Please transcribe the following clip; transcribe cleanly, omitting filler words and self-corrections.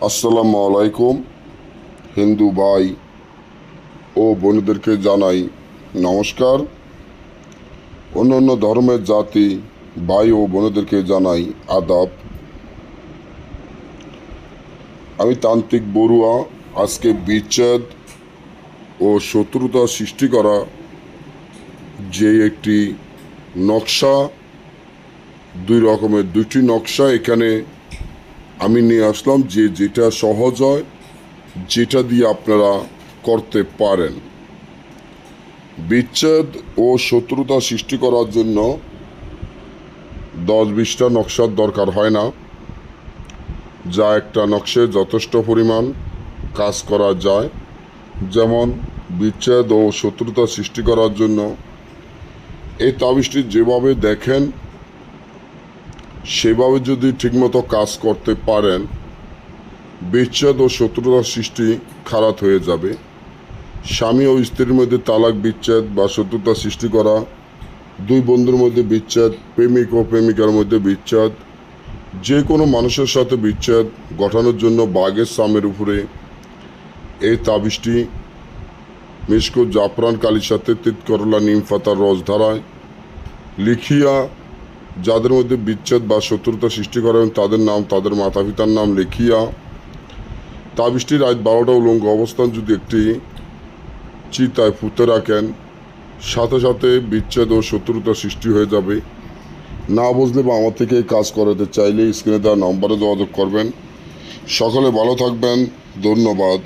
আসসালামু আলাইকুম। হিন্দু ভাই ও বোনদেরকে জানাই নমস্কার। অন্য অন্য ধর্মের জাতি ভাই ও বোনদেরকে জানাই আদাব। আমি তান্ত্রিক বড়ুয়া। আজকে বিচ্ছেদ ও শত্রুতা সৃষ্টি করা যে একটি নকশা, দুই রকমের দুটি নকশা এখানে আমি নিয়ে আসলাম, যে যেটা সহজ হয়, যেটা দিয়ে আপনারা করতে পারেন। বিচ্ছেদ ও শত্রুতা সৃষ্টি করার জন্য 10-20টা নকশার দরকার হয় না, যা একটা নকশে যথেষ্ট পরিমাণ কাজ করা যায়। যেমন বিচ্ছেদ ও শত্রুতা সৃষ্টি করার জন্য এই তাবিজটি যেভাবে দেখেন সেভাবে যদি ঠিকমতো কাজ করতে পারেন, বিচ্ছেদ ও শত্রুতার সৃষ্টি খারাপ হয়ে যাবে। স্বামী ও স্ত্রীর মধ্যে তালাক, বিচ্ছেদ বা শত্রুতা সৃষ্টি করা, দুই বন্ধুর মধ্যে বিচ্ছেদ, প্রেমিক ও প্রেমিকার মধ্যে বিচ্ছেদ, যে কোনো মানুষের সাথে বিচ্ছেদ ঘটানোর জন্য বাঘের সামের উপরে এই তাবিজটি মিশকো জাফরান কালির সাথে তিতকরলা নিম পাতার রস ধারায় লিখিয়া, যাদের মধ্যে বিচ্ছেদ বা শত্রুতা সৃষ্টি করেন তাদের নাম, তাদের মাতা পিতার নাম লিখিয়া তাবিজটি রাত 12টা উলঙ্গ অবস্থান যদি একটি চিতায় পুঁতে রাখেন, সাথে সাথে বিচ্ছেদ ও শত্রুতা সৃষ্টি হয়ে যাবে। না বুঝলে বা আমার থেকে কাজ করাতে চাইলে স্ক্রিনে দেওয়া নম্বরে যোগাযোগ করবেন। সকলে ভালো থাকবেন। ধন্যবাদ।